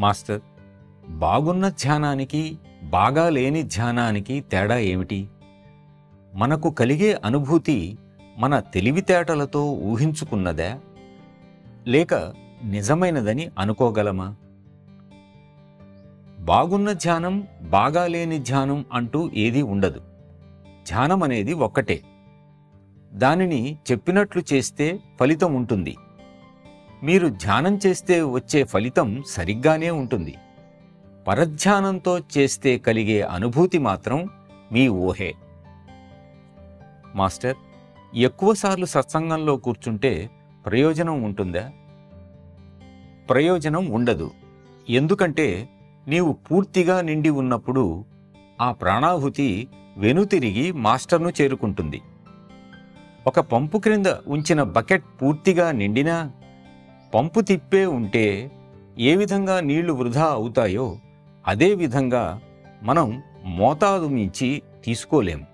Master, బాగున్న ధ్యానానికి బాగా లేని ధ్యానానికి తేడా ఏమిటి? మనకు కలిగే అనుభూతి మన తెలివితేటలతో ఊహించుకున్నదా లేక నిజమైనదని అనుకోగలమా? బాగున్న ధ్యానం బాగా లేని ధ్యానం అంటూ ఏదీ ఉండదు. ధ్యానం అనేది ఒక్కటే. దానిని చెప్పినట్లు చేస్తే ఫలితం ఉంటుంది. మీరు ధ్యానం చేస్తే వచ్చే ఫలితం సరిగ్గానే ఉంటుంది. పరధ్యానంతో చేస్తే కలిగే అనుభూతి మాత్రం మీ ఊహే. మాస్టర్, ఎక్కువసార్లు సత్సంగంలో కూర్చుంటే ప్రయోజనం ఉంటుందా? ప్రయోజనం ఉండదు. ఎందుకంటే నీవు పూర్తిగా నిండి ఉన్నప్పుడు ఆ ప్రాణాహుతి వెనుతిరిగి మాస్టర్ను చేరుకుంటుంది. ఒక పంపు క్రింద ఉంచిన బకెట్ పూర్తిగా నిండినా పంపు తిప్పే ఉంటే ఏ విధంగా నీళ్లు వృధా అవుతాయో అదే విధంగా మనం మోతాదు మించి తీసుకోలేము.